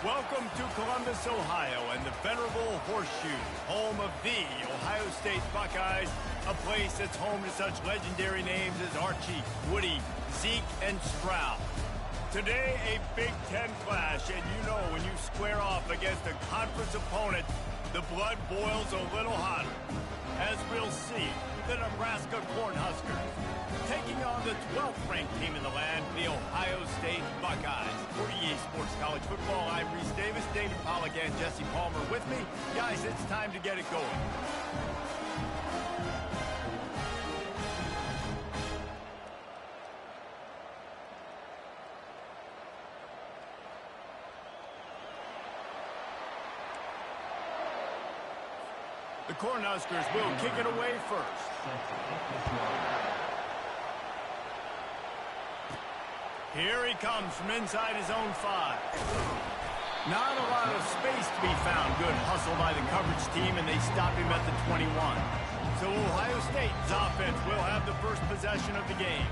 Welcome to Columbus, Ohio, and the venerable Horseshoe, home of the Ohio State Buckeyes, a place that's home to such legendary names as Archie, Woody, Zeke, and Stroud. Today, a Big Ten clash, and you know when you square off against a conference opponent, the blood boils a little hotter. As we'll see, the Nebraska Cornhuskers taking on the 12th ranked team in the land, the Ohio State Buckeyes. For EA Sports College Football, I'm Reese Davis, David Pollack, and Jesse Palmer with me. Guys, it's time to get it going. The Cornhuskers will kick it away first. Here he comes from inside his own 5. Not a lot of space to be found. Good hustle by the coverage team, and they stop him at the 21. So Ohio State's offense will have the first possession of the game.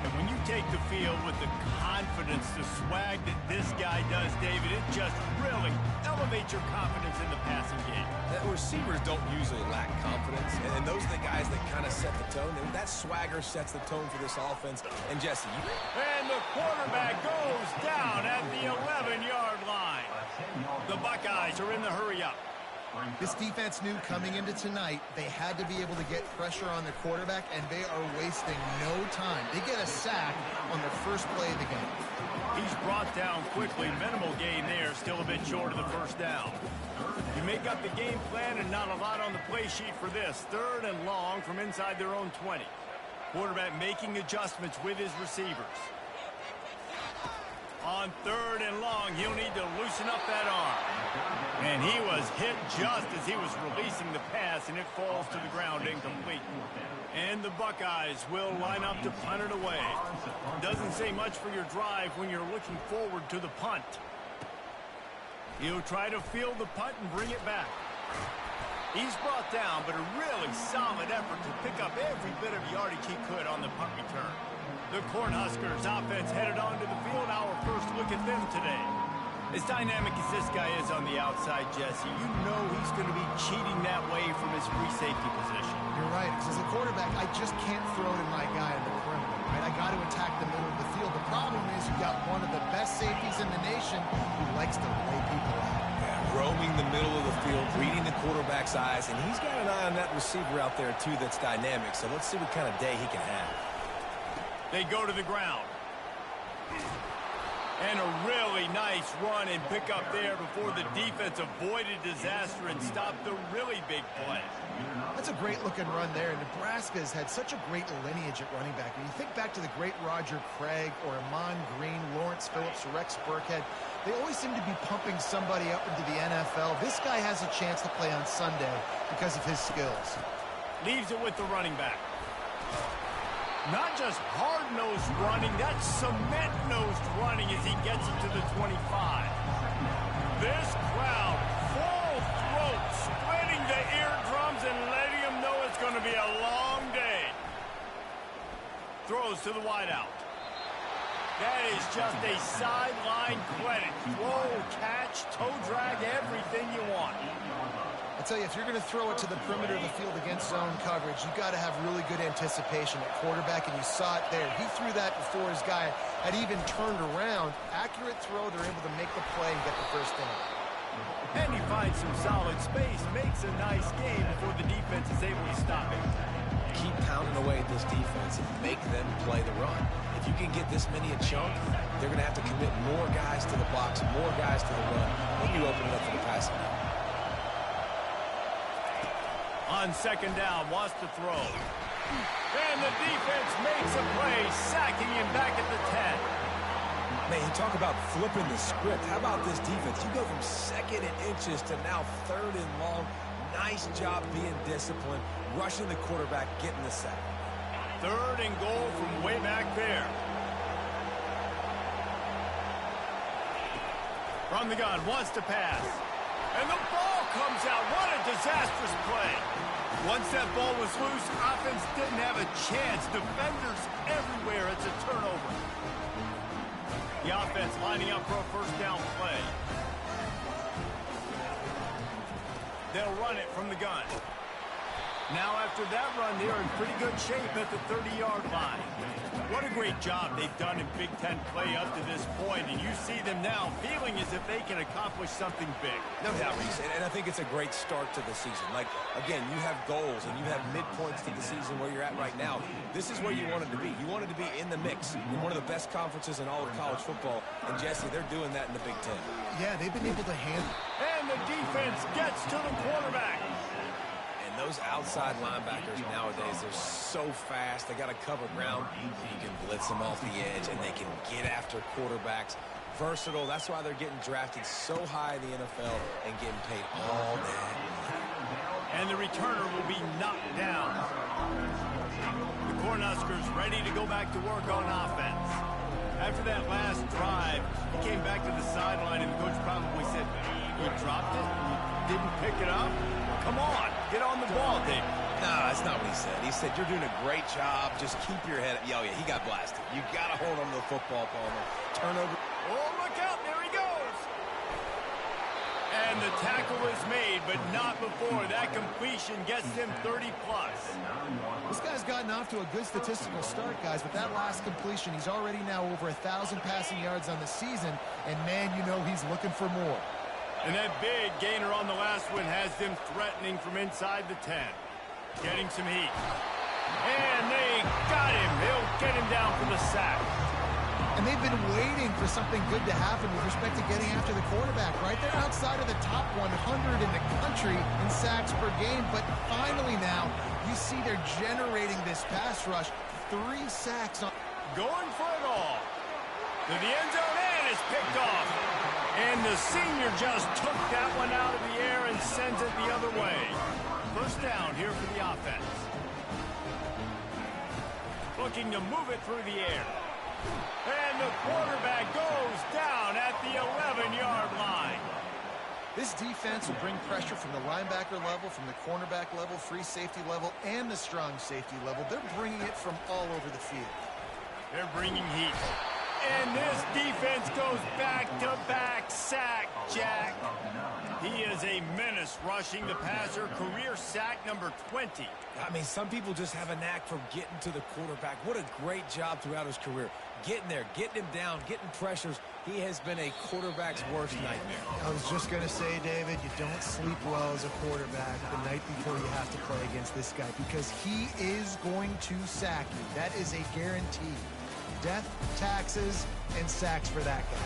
And when you take the field with the confidence, the swag that this guy does, David, it just really elevates your confidence in the passing game. Receivers don't usually lack confidence, and those are the guys that kind of set the tone. And that swagger sets the tone for this offense. And Jesse, and the quarterback goes down at the 11-yard line. The Buckeyes are in the hurry-up. This defense knew coming into tonight they had to be able to get pressure on the quarterback, and they are wasting no time. They get a sack on the first play of the game. He's brought down quickly. Minimal gain there, still a bit short of the first down. You make up the game plan and not a lot on the play sheet for this. 3rd and long from inside their own 20. Quarterback making adjustments with his receivers. On 3rd and long, he'll need to loosen up that arm. And he was hit just as he was releasing the pass, and it falls to the ground incomplete. And the Buckeyes will line up to punt it away. Doesn't say much for your drive when you're looking forward to the punt. He'll try to field the punt and bring it back. He's brought down, but a really solid effort to pick up every bit of yardage he could on the punt return. The Cornhuskers offense headed onto the field. Our first look at them today. As dynamic as this guy is on the outside, Jesse, you know he's going to be cheating that way from his free safety position. You're right, because as a quarterback, I just can't throw to my guy in the perimeter, right? I got to attack the middle of the field. The problem is you got one of the best safeties in the nation who likes to lay people out. Yeah, roaming the middle of the field, reading the quarterback's eyes, and he's got an eye on that receiver out there, too, that's dynamic. So let's see what kind of day he can have. They go to the ground. And a really nice run and pick up there before the defense avoided disaster and stopped the really big play. That's a great-looking run there. Nebraska's had such a great lineage at running back. When you think back to the great Roger Craig or Amon Green, Lawrence Phillips, Rex Burkhead, they always seem to be pumping somebody up into the NFL. This guy has a chance to play on Sunday because of his skills. Leaves it with the running back. Not just hard-nosed running, that's cement-nosed running as he gets it to the 25. This crowd, full throat, splitting the eardrums and letting them know it's going to be a long day. Throws to the wideout. That is just a sideline credit. Throw, catch, toe drag, everything you want. I tell you, if you're going to throw it to the perimeter of the field against zone coverage, you've got to have really good anticipation at quarterback, and you saw it there. He threw that before his guy had even turned around. Accurate throw, they're able to make the play and get the first down. And he finds some solid space, makes a nice game before the defense is able to stop him. Keep pounding away at this defense and make them play the run. If you can get this many a chunk, they're going to have to commit more guys to the box, more guys to the run, then you open it up for the passing game. On 2nd down, wants to throw. And the defense makes a play, sacking him back at the 10. Man, you talk about flipping the script. How about this defense? You go from 2nd and inches to now 3rd and long. Nice job being disciplined, rushing the quarterback, getting the sack. 3rd and goal from way back there. From the gun, wants to pass. And the ball comes out. What a disastrous play. Once that ball was loose, offense didn't have a chance. Defenders everywhere. It's a turnover. The offense lining up for a first down play. They'll run it from the gun. Now after that run, they're in pretty good shape at the 30-yard line. What a great job they've done in Big Ten play up to this point, and you see them now feeling as if they can accomplish something big. No doubt, Reese, and I think it's a great start to the season. Like, again, you have goals and you have midpoints to the season where you're at right now. This is where you wanted to be. You wanted to be in the mix in one of the best conferences in all of college football, and Jesse, they're doing that in the Big Ten. Yeah, they've been able to handle. And the defense gets to the quarterback. And those outside linebackers nowadays, they're so fast. They got to cover ground. You can blitz them off the edge, and they can get after quarterbacks. Versatile. That's why they're getting drafted so high in the NFL and getting paid all day. And the returner will be knocked down. The Cornhuskers ready to go back to work on offense. After that last drive, he came back to the sideline, and the coach probably said, "You dropped it? You didn't pick it up? Come on, get on the ball, Dave." No, that's not what he said. He said, "You're doing a great job. Just keep your head up." Oh, yeah, he got blasted. You got to hold on to the football, Palmer. Turnover. Oh, look out. There he goes. And the tackle is made, but not before that completion gets them 30-plus. This guy's gotten off to a good statistical start, guys. With that last completion, he's already now over 1,000 passing yards on the season, and, man, you know he's looking for more. And that big gainer on the last one has them threatening from inside the 10. Getting some heat. And they got him. They'll get him down for the sack. And they've been waiting for something good to happen with respect to getting after the quarterback, right? They're outside of the top 100 in the country in sacks per game, but finally now you see they're generating this pass rush. 3 sacks on. Going for it all. To the end zone, and it's picked off. And the senior just took that one out of the air and sends it the other way. First down here for the offense. Looking to move it through the air. And the quarterback goes down at the 11-yard line. This defense will bring pressure from the linebacker level, from the cornerback level, free safety level, and the strong safety level. They're bringing it from all over the field. They're bringing heat. And this defense goes back-to-back sack, Jack. He is a menace rushing the passer. Career sack number 20. I mean, some people just have a knack for getting to the quarterback. What a great job throughout his career. Getting there, getting him down, getting pressures. He has been a quarterback's worst nightmare. I was just going to say, David, you don't sleep well as a quarterback the night before you have to play against this guy because he is going to sack you. That is a guarantee. Death, taxes, and sacks for that guy.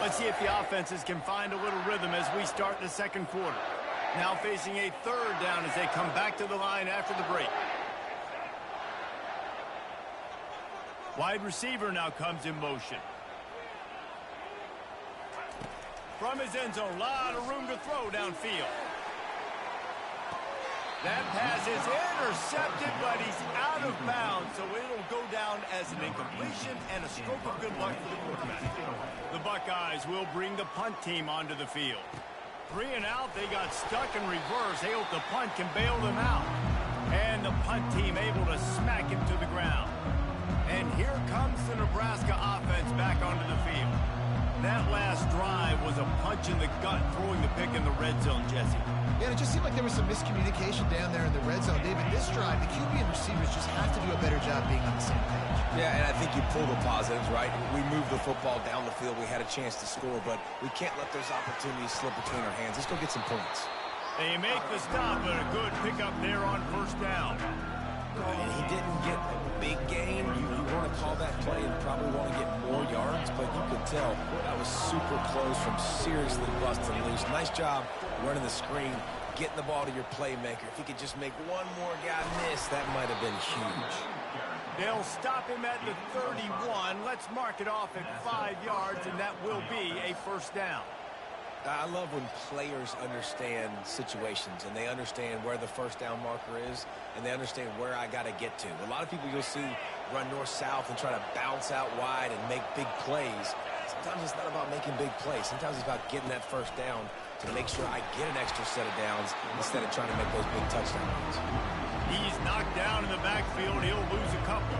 Let's see if the offenses can find a little rhythm as we start the second quarter. Now facing a third down as they come back to the line after the break. Wide receiver now comes in motion. From his end zone, a lot of room to throw downfield. That pass is intercepted, but he's out of bounds, so it'll go down as an incompletion and a stroke of good luck for the quarterback. The Buckeyes will bring the punt team onto the field. 3 and out, they got stuck in reverse. They hope the punt can bail them out. And the punt team able to smack him to the ground. And here comes the Nebraska offense back onto the field. That last drive was a punch in the gut, throwing the pick in the red zone, Jesse. Yeah, it just seemed like there was some miscommunication down there in the red zone. David, this drive, the QB and receivers just have to do a better job being on the same page. Yeah, and I think you pull the positives, right? We moved the football down the field. We had a chance to score, but we can't let those opportunities slip between our hands. Let's go get some points. They make the stop, but a good pickup there on first down. And he didn't get a big gain. You want to call that play and probably want to get more yards, but you could tell that was super close from seriously busting loose. Nice job running the screen, getting the ball to your playmaker. If he could just make one more guy miss, that might have been huge. They'll stop him at the 31. Let's mark it off at 5 yards, and that will be a first down. I love when players understand situations and they understand where the first down marker is and they understand where I got to get to. A lot of people you'll see run north-south and try to bounce out wide and make big plays. Sometimes it's not about making big plays. Sometimes it's about getting that first down to make sure I get an extra set of downs instead of trying to make those big touchdown runs. He's knocked down in the backfield. He'll lose a couple.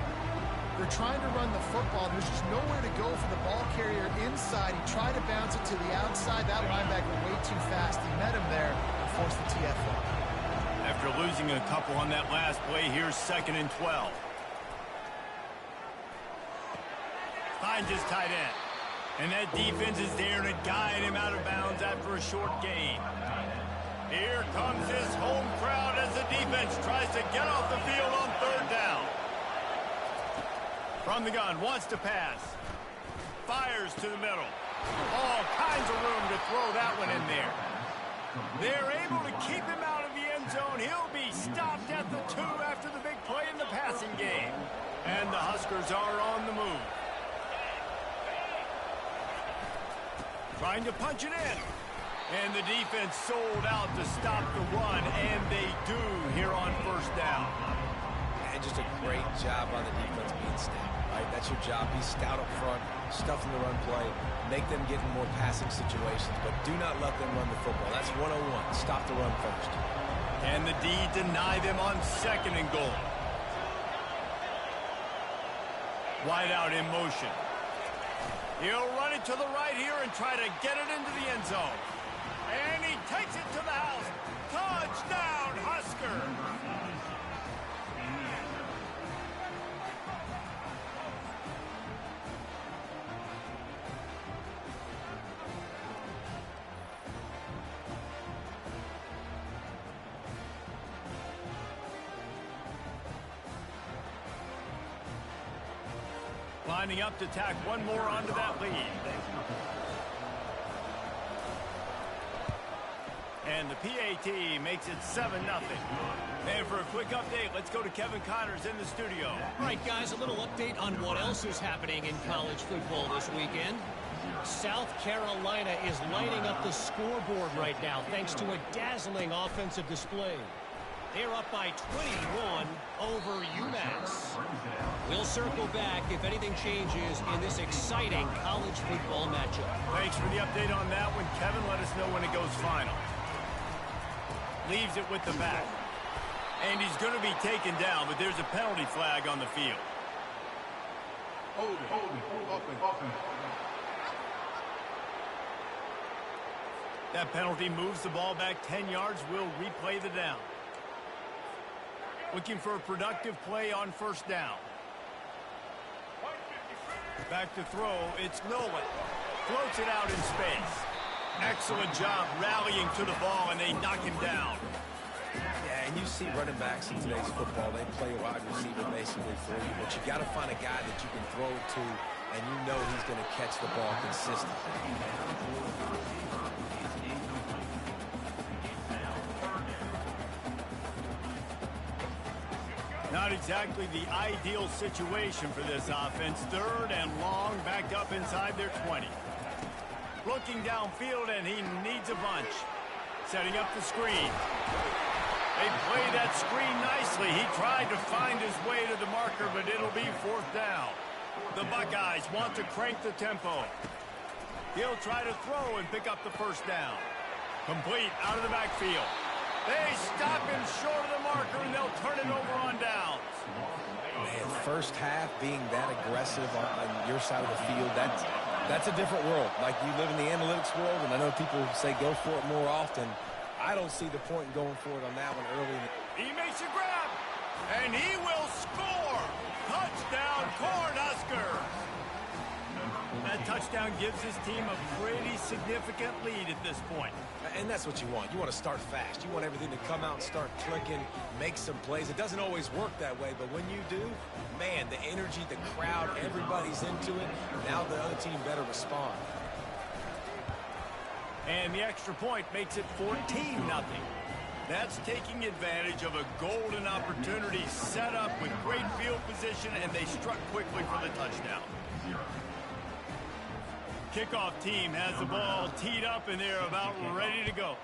They're trying to run the football. There's just nowhere to go for the ball carrier inside. He tried to bounce it to the outside. That linebacker way too fast. He met him there and forced the TFL. After losing a couple on that last play, here's 2nd and 12. Finds his tight end. And that defense is there to guide him out of bounds after a short gain. Here comes his home crowd as the defense tries to get off the field on 3rd down. From the gun, wants to pass. Fires to the middle. All kinds of room to throw that one in there. They're able to keep him out of the end zone. He'll be stopped at the 2 after the big play in the passing game. And the Huskers are on the move. Trying to punch it in. And the defense sold out to stop the run, and they do here on 1st down. And just a great job on the defense being stout, right? That's your job. Be stout up front, stuff in the run play, make them get in more passing situations, but do not let them run the football. That's 101. Stop the run first. And the D deny them on 2nd and goal. Wide out in motion. He'll run it to the right here and try to get it into the end zone. And he takes it to the house. Touchdown, Husker! Lining up to tack one more onto that lead. And the PAT makes it 7-0. And for a quick update, let's go to Kevin Connors in the studio. All right, guys, a little update on what else is happening in college football this weekend. South Carolina is lighting up the scoreboard right now thanks to a dazzling offensive display. They're up by 21 over UMass. We'll circle back if anything changes in this exciting college football matchup. Thanks for the update on that one, Kevin. Let us know when it goes final. Leaves it with the back. And he's going to be taken down, but there's a penalty flag on the field. That penalty moves the ball back 10 yards. We'll replay the down. Looking for a productive play on 1st down. Back to throw. It's Nolan. Floats it out in space. Excellent job rallying to the ball, and they knock him down. Yeah, and you see running backs in today's football, they play wide receiver basically for you, but you got to find a guy that you can throw it to, and you know he's going to catch the ball consistently. Not exactly the ideal situation for this offense. 3rd and long, backed up inside their 20. Looking downfield, and he needs a bunch. Setting up the screen. They play that screen nicely. He tried to find his way to the marker, but it'll be 4th down. The Buckeyes want to crank the tempo. He'll try to throw and pick up the 1st down. Complete out of the backfield. They stop him short of the marker, and they'll turn it over on downs. Man, 1st half being that aggressive on your side of the field, that's a different world. Like, you live in the analytics world, and I know people say go for it more often. I don't see the point in going for it on that one early. He makes a grab, and he will score. Touchdown, Cornhuskers. That touchdown gives his team a pretty significant lead at this point. And that's what you want. You want to start fast. You want everything to come out and start clicking, make some plays. It doesn't always work that way, but when you do, man, the energy, the crowd, everybody's into it. Now the other team better respond. And the extra point makes it 14-0. That's taking advantage of a golden opportunity set up with great field position, and they struck quickly for the touchdown. Kickoff team has the ball teed up, and they're about ready to go.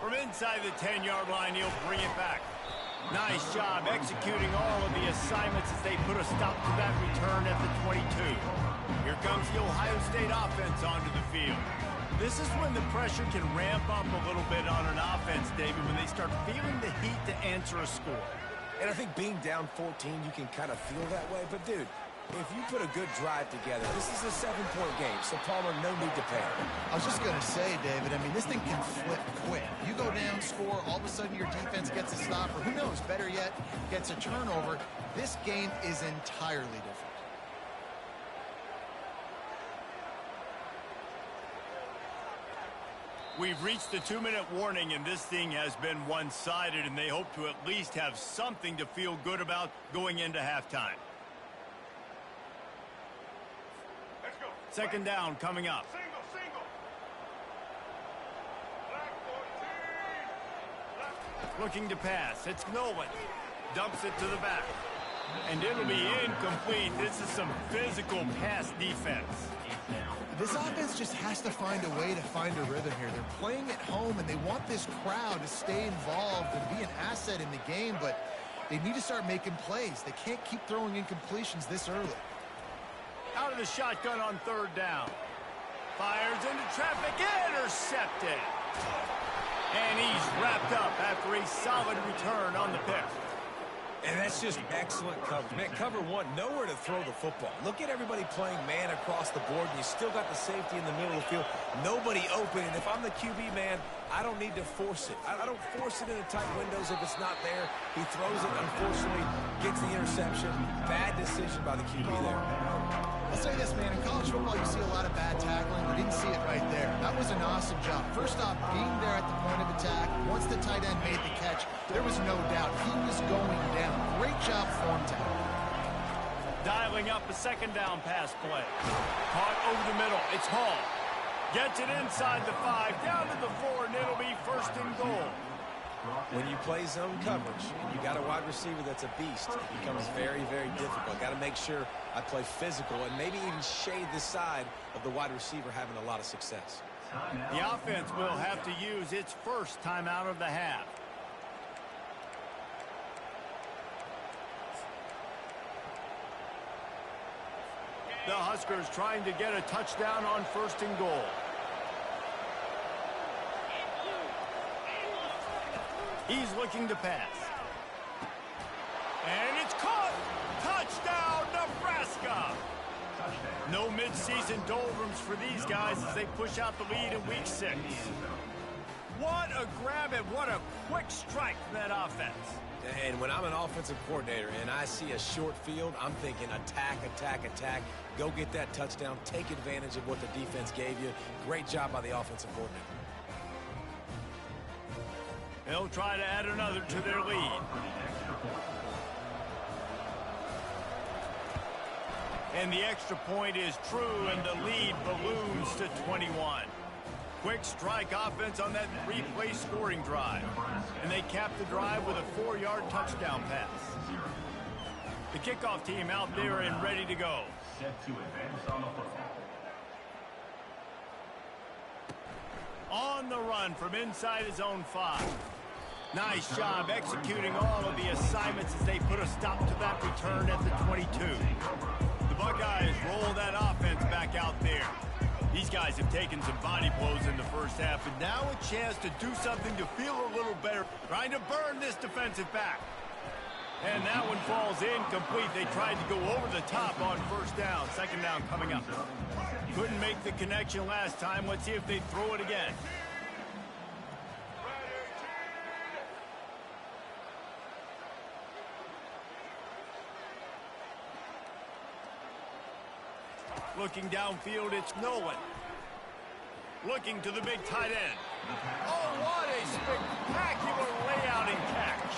From inside the 10-yard line, he'll bring it back. Nice job executing all of the assignments as they put a stop to that return at the 22. Here comes the Ohio State offense onto the field. This is when the pressure can ramp up a little bit on an offense, David, when they start feeling the heat to answer a score. And I think being down 14, you can kind of feel that way. But, dude, if you put a good drive together, this is a 7-point game, so Palmer, no need to panic. I was just going to say, David, I mean, this thing can flip quick. You go down, score, all of a sudden your defense gets a stop, or who knows, better yet, gets a turnover. This game is entirely different. We've reached the 2-minute warning, and this thing has been one-sided, and they hope to at least have something to feel good about going into halftime. Second down coming up. Looking to pass. It's Nolan. Dumps it to the back. And it'll be incomplete. This is some physical pass defense. This offense just has to find a way to find a rhythm here. They're playing at home, and they want this crowd to stay involved and be an asset in the game, but they need to start making plays. They can't keep throwing incompletions this early. Out of the shotgun on third down. Fires into traffic. Intercepted. And he's wrapped up after a solid return on the pick. And that's just excellent coverage. Man, cover one, nowhere to throw the football. Look at everybody playing man across the board, and you still got the safety in the middle of the field. Nobody open, and if I'm the QB, man, I don't need to force it. I don't force it into tight windows if it's not there. He throws it, unfortunately, gets the interception. Bad decision by the QB there. I'll say this, man, in college football, you see a lot of bad tackling. We didn't see it right there. That was an awesome job. First off, being there at the point of attack, once the tight end made the catch, there was no doubt he was going down. Great job form tackle. Dialing up a second down pass play. Caught over the middle. It's Hall. Gets it inside the 5, down to the 4, and it'll be first and goal. When you play zone coverage and you got a wide receiver that's a beast, it becomes very, very difficult. Got to make sure I play physical and maybe even shade the side of the wide receiver having a lot of success. The offense will have to use its first timeout of the half. The Huskers trying to get a touchdown on first and goal. He's looking to pass. And it's caught! Touchdown, Nebraska! No midseason doldrums for these guys as they push out the lead in week 6. What a grab and what a quick strike from that offense. And when I'm an offensive coordinator and I see a short field, I'm thinking attack, attack, attack. Go get that touchdown. Take advantage of what the defense gave you. Great job by the offensive coordinator. They'll try to add another to their lead. And the extra point is true, and the lead balloons to 21. Quick strike offense on that 3-play scoring drive. And they cap the drive with a 4-yard touchdown pass. The kickoff team out there and ready to go. Set to advance on the football. On the run from inside his own 5. Nice job executing all of the assignments as they put a stop to that return at the 22. The Buckeyes roll that offense back out there. These guys have taken some body blows in the first half, and now a chance to do something to feel a little better, trying to burn this defensive back. And that one falls incomplete. They tried to go over the top on first down. Second down coming up. Couldn't make the connection last time. Let's see if they throw it again. Looking downfield, it's Nolan. Looking to the big tight end. Oh, what a spectacular layout and catch.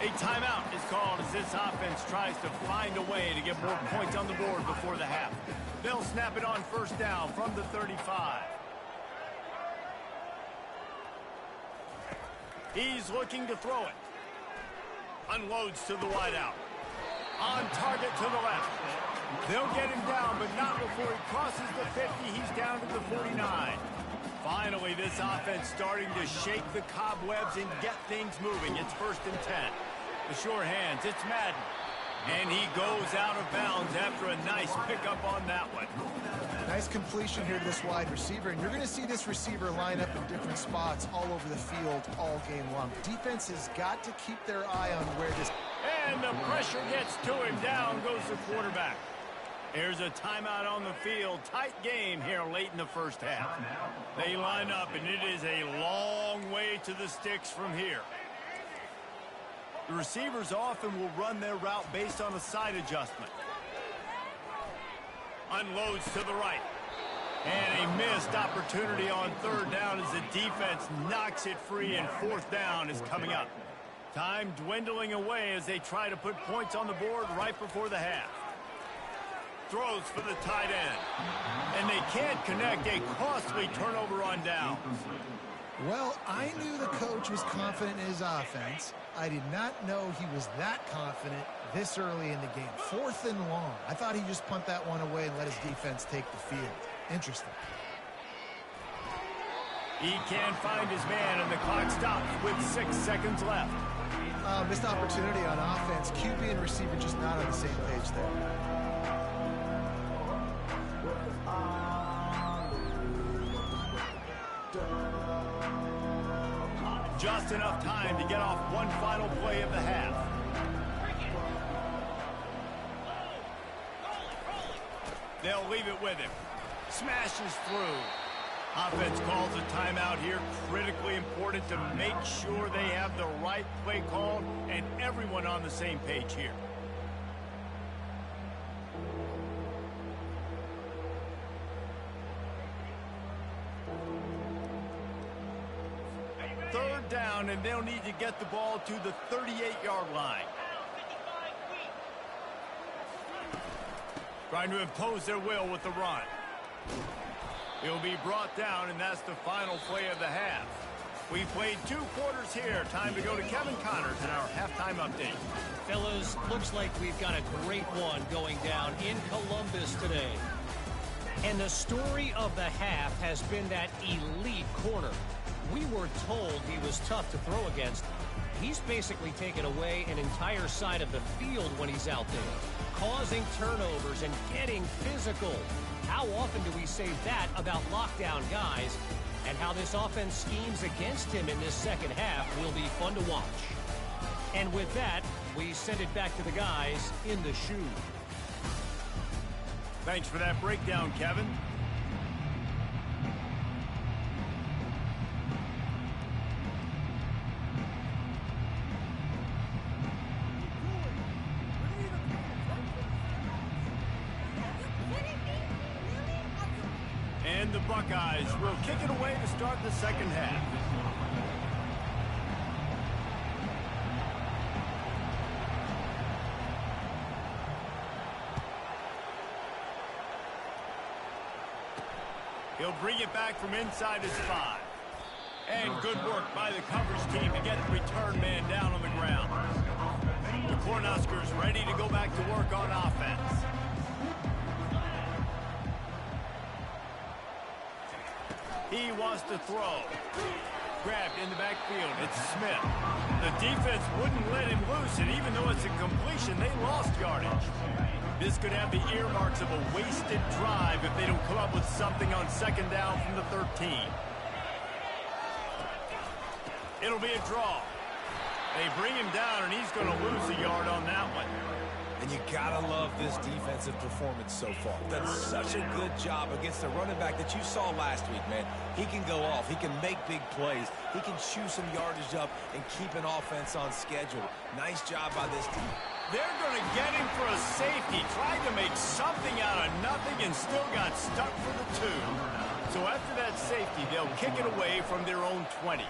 A timeout is called as this offense tries to find a way to get more points on the board before the half. They'll snap it on first down from the 35. He's looking to throw it. Unloads to the wideout. On target to the left. They'll get him down, but not before he crosses the 50. He's down to the 49. Finally, this offense starting to shake the cobwebs and get things moving. It's 1st and 10. The sure hands, it's Madden. And he goes out of bounds after a nice pickup on that one. Nice completion here to this wide receiver, and you're going to see this receiver line up in different spots all over the field all game long. Defense has got to keep their eye on where this... And the pressure gets to him. Down goes the quarterback. Here's a timeout on the field. Tight game here late in the first half. They line up, and it is a long way to the sticks from here. The receivers often will run their route based on a side adjustment. Unloads to the right. And a missed opportunity on third down as the defense knocks it free, and fourth down is coming up. Time dwindling away as they try to put points on the board right before the half. Throws for the tight end. And they can't connect. A costly turnover on down. Well, I knew the coach was confident in his offense. I did not know he was that confident this early in the game. 4th and long. I thought he'd just punt that one away and let his defense take the field. Interesting. He can't find his man, and the clock stops with 6 seconds left. Missed opportunity on offense. QB and receiver just not on the same page there. Just enough time to get off one final play of the half. They'll leave it with him. Smashes through. Offense calls a timeout here. Critically important to make sure they have the right play called and everyone on the same page here. Third down, and they'll need to get the ball to the 38-yard line. Trying to impose their will with the run. He'll be brought down, and that's the final play of the half. We've played 2 quarters here. Time to go to Kevin Connors in our halftime update. Fellas, looks like we've got a great one going down in Columbus today. And the story of the half has been that elite corner. We were told he was tough to throw against. He's basically taken away an entire side of the field when he's out there, causing turnovers and getting physical. How often do we say that about lockdown guys? And how this offense schemes against him in this second half will be fun to watch. And with that, we send it back to the guys in the shoe. Thanks for that breakdown, Kevin. And the Buckeyes will kick it away to start the second half. He'll bring it back from inside his 5. And good work by the coverage team to get the return man down on the ground. The Cornhuskers ready to go back to work on offense. He wants to throw. Grabbed in the backfield. It's Smith. The defense wouldn't let him loose, and even though it's a completion, they lost yardage. This could have the earmarks of a wasted drive if they don't come up with something on second down from the 13. It'll be a draw. They bring him down, and he's going to lose a yard on that one. And you gotta love this defensive performance so far. Done such a good job against the running back that you saw last week, man. He can go off. He can make big plays. He can chew some yardage up and keep an offense on schedule. Nice job by this team. They're going to get him for a safety. Tried to make something out of nothing and still got stuck for the 2. So after that safety, they'll kick it away from their own 20.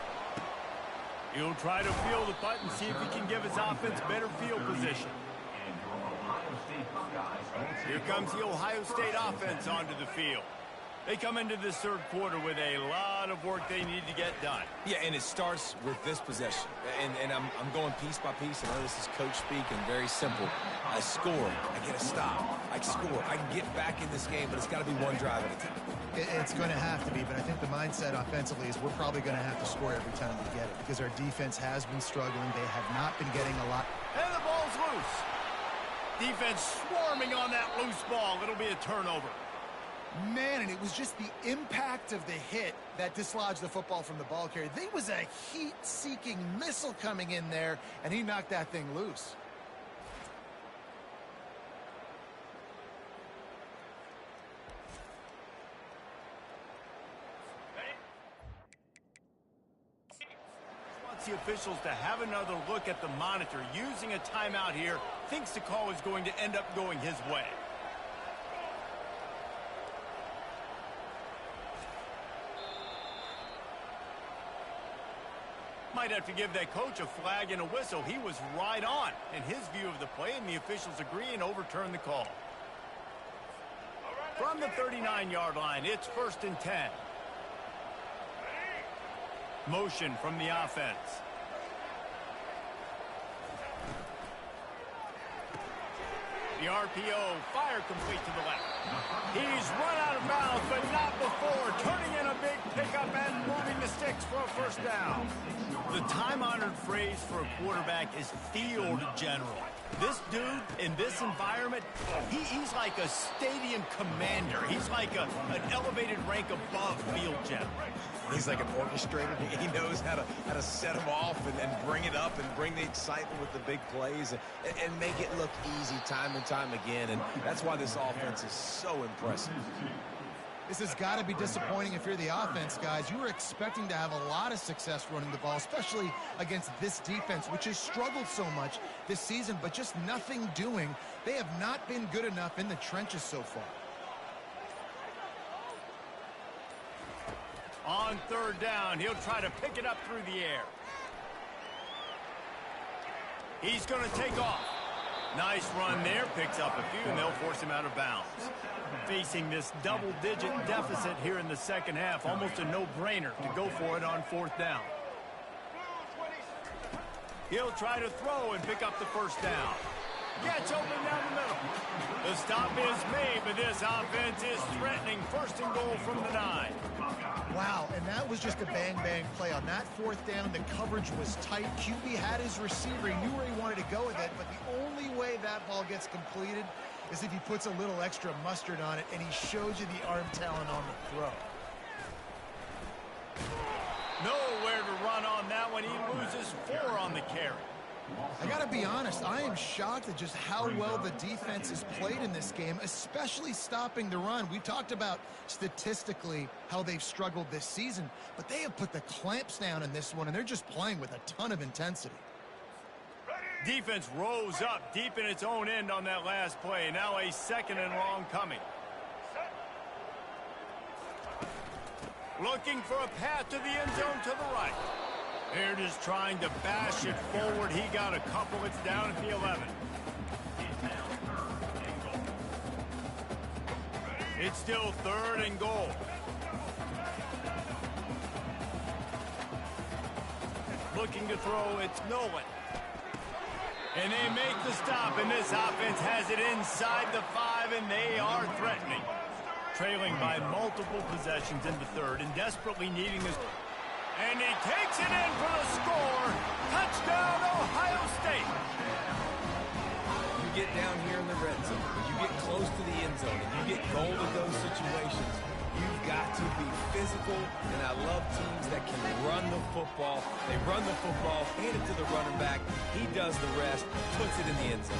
He'll try to field the punt and see if he can give his offense better field position. Here comes the Ohio State offense onto the field. They come into this third quarter with a lot of work they need to get done. Yeah, and it starts with this possession. And I'm going piece by piece. I know this is coach speak and very simple. I score. I get a stop. I score. I can get back in this game, but it's got to be one drive at a time. It's going to have to be, but I think the mindset offensively is we're probably going to have to score every time we get it because our defense has been struggling. They have not been getting a lot. And the ball's loose. Defense swarming on that loose ball. It'll be a turnover. Man, and it was just the impact of the hit that dislodged the football from the ball carrier. There was a heat-seeking missile coming in there, and he knocked that thing loose. Wants the officials to have another look at the monitor. Using a timeout here, thinks the call is going to end up going his way. Might have to give that coach a flag and a whistle. He was right on in his view of the play, and the officials agree and overturn the call. From the 39-yard line, it's 1st and 10. Motion from the offense. The RPO, fire complete to the left. He's run out of bounds, but not before turning in a big pickup and moving the sticks for a first down. The time-honored phrase for a quarterback is field general. This dude, in this environment, he's like a stadium commander. He's like an elevated rank above field general. He's like an orchestrator. He knows how to set them off and bring it up and bring the excitement with the big plays and make it look easy time and time again. And that's why this offense is so impressive. This has got to be disappointing if you're the offense, guys. You were expecting to have a lot of success running the ball, especially against this defense, which has struggled so much this season, but just nothing doing. They have not been good enough in the trenches so far. On 3rd down, he'll try to pick it up through the air. He's going to take off. Nice run there, picks up a few, and they'll force him out of bounds. Facing this double-digit deficit here in the second half, almost a no-brainer to go for it on 4th down. He'll try to throw and pick up the first down. Gets open down the middle. The stop is made, but this offense is threatening 1st and goal from the 9. Wow, and that was just a bang-bang play. On that 4th down, the coverage was tight. QB had his receiver. He knew where he wanted to go with it, but the only way that ball gets completed is if he puts a little extra mustard on it, and he shows you the arm talent on the throw. Nowhere to run on that one. He loses 4 on the carry. I got to be honest, I am shocked at just how well the defense has played in this game, especially stopping the run. We talked about statistically how they've struggled this season, but they have put the clamps down in this one, and they're just playing with a ton of intensity. Defense rose up deep in its own end on that last play. Now a 2nd and long coming. Looking for a path to the end zone to the right. They're just trying to bash it forward. He got a couple. It's down at the 11. It's still 3rd and goal. Looking to throw, it's Nolan. And they make the stop, and this offense has it inside the 5, and they are threatening. Trailing by multiple possessions in the 3rd and desperately needing this. And he takes it in for the score. Touchdown, Ohio State. You get down here in the red zone, you get close to the end zone, and you get goal to those situations, you've got to be physical, and I love teams that can run the football. They run the football, hand it to the running back. He does the rest, puts it in the end zone.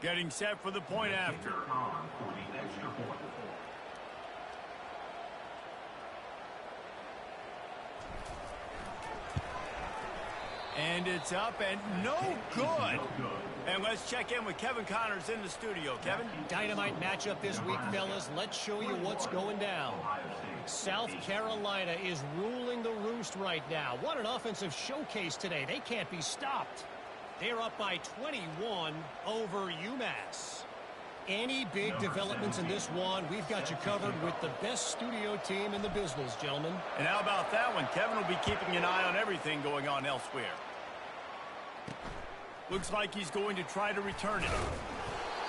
Getting set for the point after. And it's up and no good. And let's check in with Kevin Connors in the studio. Kevin? Dynamite matchup this week, fellas. Let's show you what's going down. South Carolina is ruling the roost right now. What an offensive showcase today. They can't be stopped. They're up by 21 over UMass. Any big developments in this one, we've got you covered with the best studio team in the business, gentlemen. And how about that one? Kevin will be keeping an eye on everything going on elsewhere. Looks like he's going to try to return it.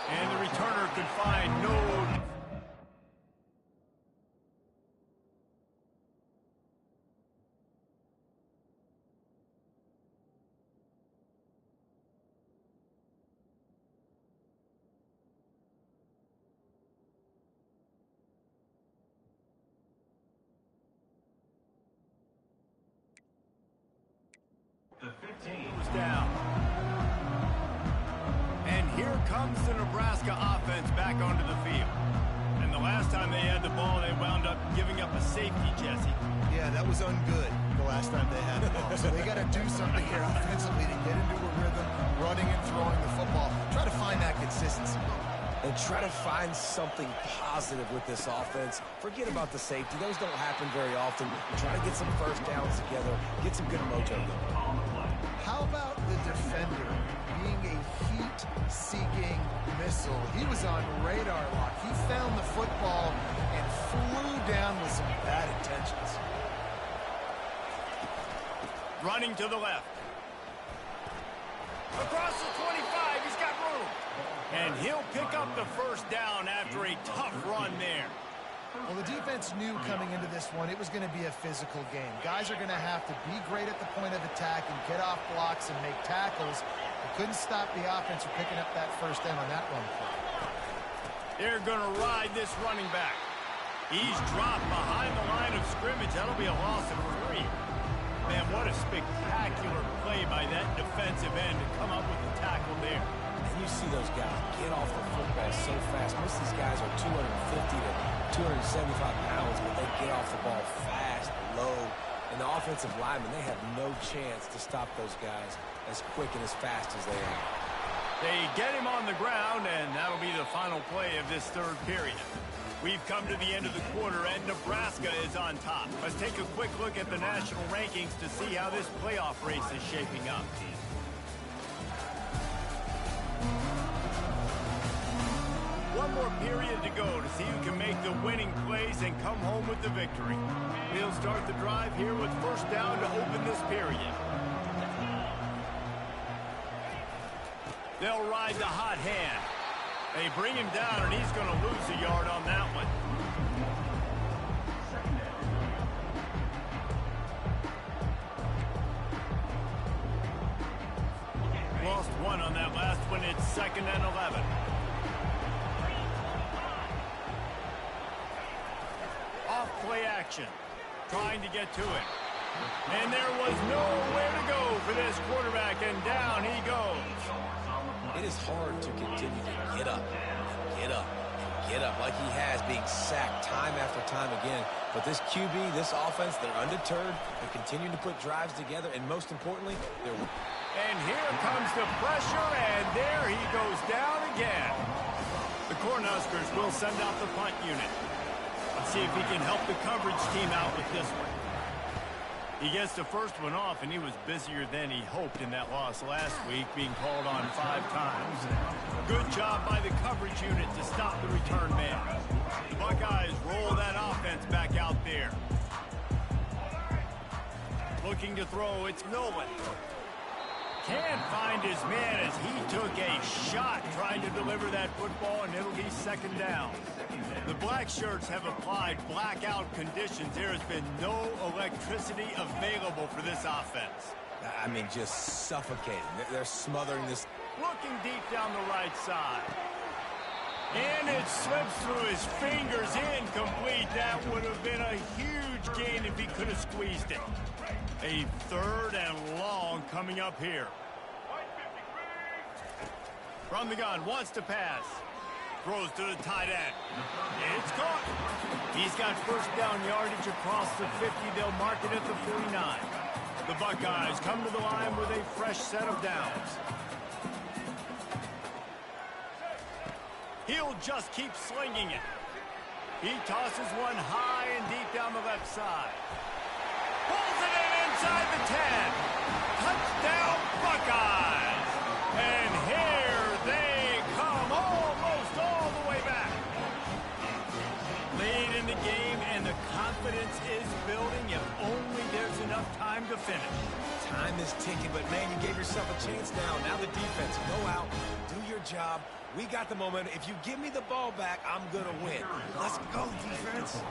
And the returner could find no... The 15 was down. And here comes the Nebraska offense back onto the field. And the last time they had the ball, they wound up giving up a safety, Jesse. Yeah, that was ungood the last time they had the ball. So they got to do something here offensively to get into a rhythm, running and throwing the football. Try to find that consistency. And try to find something positive with this offense. Forget about the safety. Those don't happen very often. Try to get some first downs together. Get some good mojo going. on the play. How about the defender being a heat-seeking missile? He was on radar lock. He found the football and flew down with some bad intentions. Running to the left. Across the 25, he's got room. And he'll pick up the first down after a tough run there. Well, the defense knew coming into this one it was going to be a physical game. Guys are going to have to be great at the point of attack and get off blocks and make tackles. They couldn't stop the offense from picking up that first down on that run play. They're going to ride this running back. He's dropped behind the line of scrimmage. That'll be a loss of 3. Man, what a spectacular play by that defensive end to come up with the tackle there. And you see those guys get off the football so fast. Most of these guys are 250 to 275 pounds, but they get off the ball fast, low. And the offensive linemen, they have no chance to stop those guys as quick and as fast as they are. They get him on the ground, and that'll be the final play of this third period. We've come to the end of the quarter, and Nebraska is on top. Let's take a quick look at the national rankings to see how this playoff race is shaping up. One more period to go to see who can make the winning plays and come home with the victory. We'll start the drive here with first down to open this period. They'll ride the hot hand. They bring him down, and he's going to lose a yard on that one. Lost 1 on that last one. It's 2nd and 11. Off play action. Trying to get to it. And there was nowhere to go for this quarterback, and down he goes. It is hard to continue to get up and get up and get up like he has, being sacked time after time again. But this QB, this offense, they're undeterred. They're continuing to put drives together, and most importantly, they're... And here comes the pressure, and there he goes down again. The Cornhuskers will send out the punt unit. Let's see if he can help the coverage team out with this one. He gets the first one off, and he was busier than he hoped in that loss last week, being called on 5 times. Good job by the coverage unit to stop the return man. The Buckeyes roll that offense back out there. Looking to throw, it's Nolan. Can't find his man as he took a shot trying to deliver that football, and it'll be 2nd down. The black shirts have applied blackout conditions. There has been no electricity available for this offense. I mean, just suffocating. They're smothering this. Looking deep down the right side. And it slips through his fingers, incomplete. That would have been a huge gain if he could have squeezed it. A 3rd and long coming up here. From the gun, wants to pass. Throws to the tight end. It's caught. He's got first down yardage across the 50. They'll mark it at the 49. The Buckeyes come to the line with a fresh set of downs. He'll just keep slinging it. He tosses one high and deep down the left side. Pulls it in inside the 10. Touchdown Buckeyes. And here they come almost all the way back. Late in the game, and the confidence is building if only there's enough time to finish. Time is ticking, but man, you gave yourself a chance now. Now the defense, go out, do your job. We got the momentum. If you give me the ball back, I'm going to win. Let's go, defense.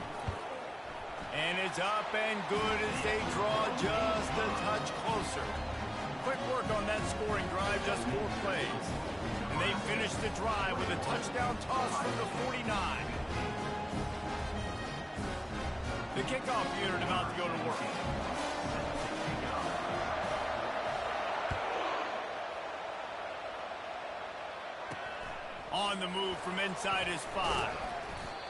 And it's up and good as they draw just a touch closer. Quick work on that scoring drive, just 4 plays. And they finish the drive with a touchdown toss from the 49. The kickoff unit about to go to work. On the move from inside his 5.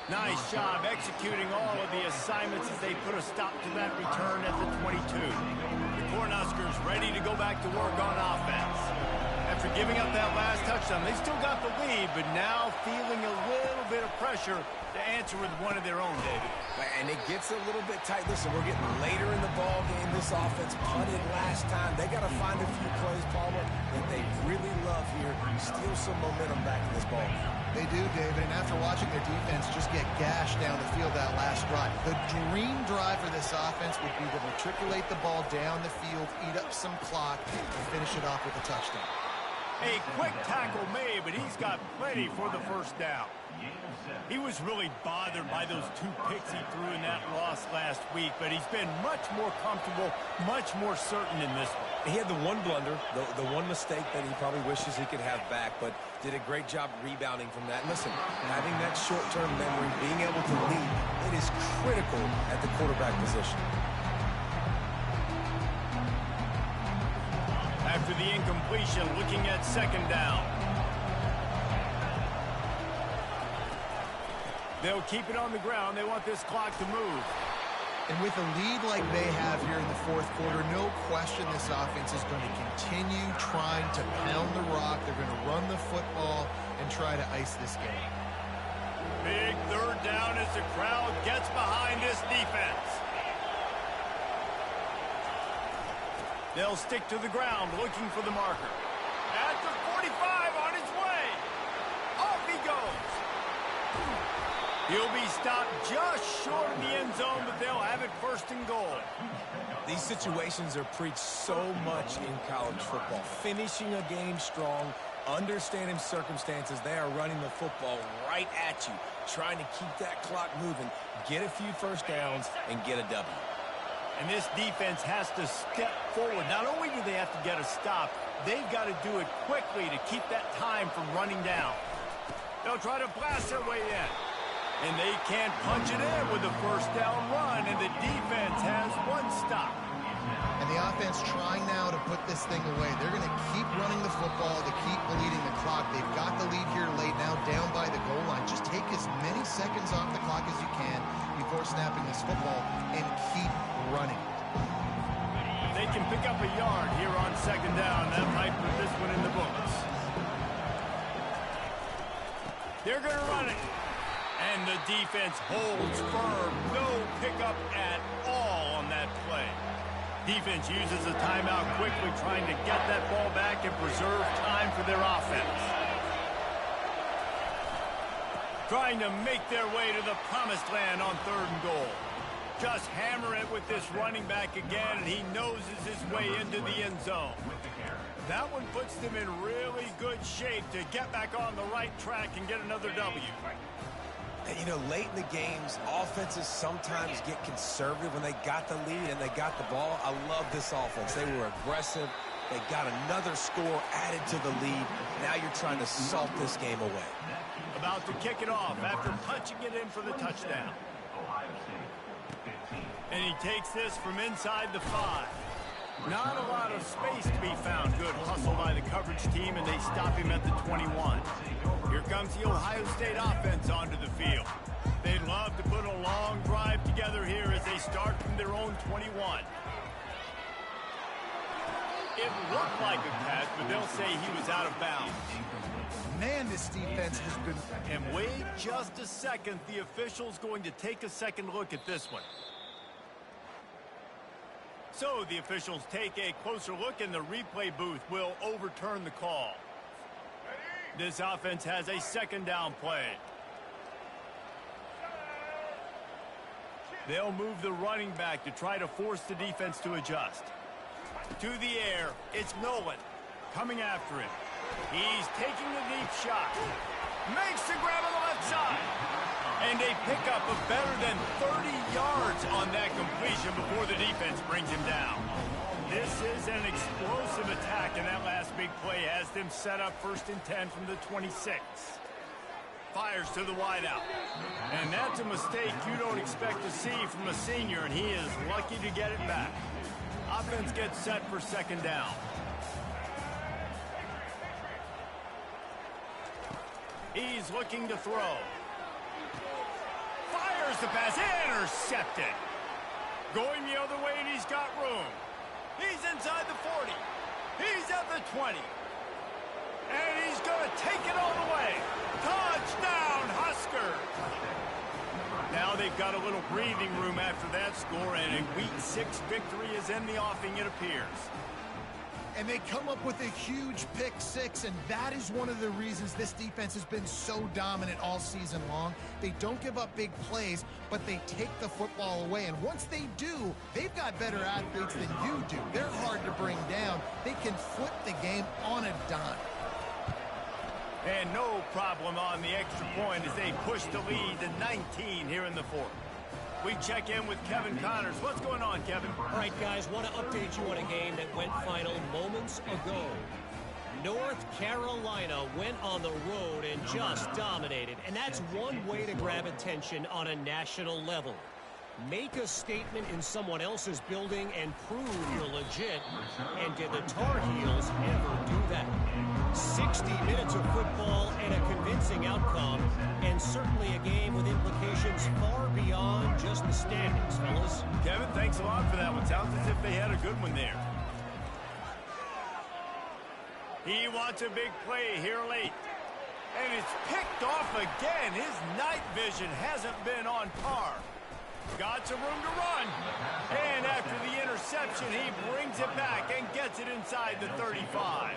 Nice job executing all of the assignments as they put a stop to that return at the 22. The Cornhuskers ready to go back to work on offense. After giving up that last touchdown, they still got the lead, but now feeling a little bit of pressure to answer with one of their own, David. And it gets a little bit tight. Listen, we're getting later in the ball game. This offense punted last time. They got to find a few plays, Palmer, that they really love here. Steal some momentum back in this ball game. They do, David, and after watching their defense just get gashed down the field that last drive, the dream drive for this offense would be to matriculate the ball down the field, eat up some clock, and finish it off with a touchdown. A quick tackle made, but he's got plenty for the first down. He was really bothered by those 2 picks he threw in that loss last week, but he's been much more comfortable, much more certain in this one. He had the one blunder, the one mistake that he probably wishes he could have back, but did a great job rebounding from that. Listen, having that short-term memory, being able to lead, it is critical at the quarterback position. After the incompletion, looking at second down. They'll keep it on the ground. They want this clock to move. And with a lead like they have here in the 4th quarter, no question this offense is going to continue trying to pound the rock. They're going to run the football and try to ice this game. Big 3rd down as the crowd gets behind this defense. They'll stick to the ground looking for the marker. At the 45 on his way. Off he goes. He'll be stopped just short of the end zone, but they'll have it 1st and goal. These situations are preached so much in college football. Finishing a game strong, understanding circumstances. They are running the football right at you, trying to keep that clock moving, get a few first downs, and get a W. And this defense has to step forward. Not only do they have to get a stop, they've got to do it quickly to keep that time from running down. They'll try to blast their way in. And they can't punch it in with a 1st down run, and the defense has 1 stop. And the offense trying now to put this thing away. They're going to keep running the football to keep bleeding the clock. They've got the lead here late now, down by the goal line. Just take as many seconds off the clock as you can before snapping this football and keep running. If they can pick up a yard here on 2nd down, that might put this one in the books. They're going to run it. And the defense holds firm. No pickup at all on that play. Defense uses a timeout quickly, trying to get that ball back and preserve time for their offense. Trying to make their way to the promised land on 3rd and goal. Just hammer it with this running back again, and he noses his way into the end zone. That one puts them in really good shape to get back on the right track and get another W. And, you know, late in the games, offenses sometimes get conservative when they got the lead and they got the ball. I love this offense. They were aggressive. They got another score added to the lead. Now you're trying to salt this game away. About to kick it off after punching it in for the touchdown. And he takes this from inside the 5. Not a lot of space to be found. Good hustle by the coverage team, and they stop him at the 21. Here comes the Ohio State offense onto the field. They'd love to put a long drive together here as they start from their own 21. It looked like a catch, but they'll say he was out of bounds. Man, this defense has been... And wait just a second. The official's going to take a second look at this one. So the officials take a closer look, and the replay booth will overturn the call. This offense has a 2nd down play. They'll move the running back to try to force the defense to adjust. To the air, it's Nolan coming after him. He's taking the deep shot. Makes the grab on the left side. And a pickup of better than 30 yards on that completion before the defense brings him down. This is an explosive attack, and that last big play has them set up 1st and 10 from the 26. Fires to the wideout. And that's a mistake you don't expect to see from a senior, and he is lucky to get it back. Offense gets set for 2nd down. He's looking to throw. Fires the pass. Intercepted. Going the other way, and he's got room. He's inside the 40. He's at the 20. And he's going to take it all the way. Touchdown, Huskers. Now they've got a little breathing room after that score, and a Week 6 victory is in the offing, it appears. And they come up with a huge pick 6, and that is one of the reasons this defense has been so dominant all season long. They don't give up big plays, but they take the football away. And once they do, they've got better athletes than you do. They're hard to bring down. They can flip the game on a dime. And no problem on the extra point as they push the lead to 19 here in the 4th. We check in with Kevin Connors. What's going on, Kevin? All right, guys, want to update you on a game that went final moments ago. North Carolina went on the road and just dominated, and that's one way to grab attention on a national level. Make a statement in someone else's building and prove you're legit. And did the Tar Heels ever do that? 60 minutes of football and a convincing outcome, and certainly a game with implications far beyond just the standings, fellas. Kevin, thanks a lot for that one. Sounds as if they had a good one there. He wants a big play here late. And it's picked off again. His night vision hasn't been on par. Got some room to run. And after the interception, he brings it back and gets it inside the 35.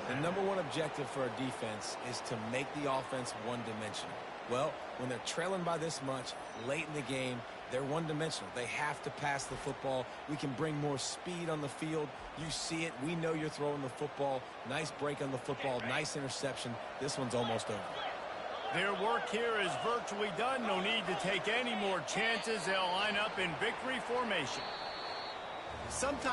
The number one objective for a defense is to make the offense one-dimensional. Well, when they're trailing by this much, late in the game, they're one-dimensional. They have to pass the football. We can bring more speed on the field. You see it. We know you're throwing the football. Nice break on the football. Nice interception. This one's almost over. Their work here is virtually done. No need to take any more chances. They'll line up in victory formation. Sometimes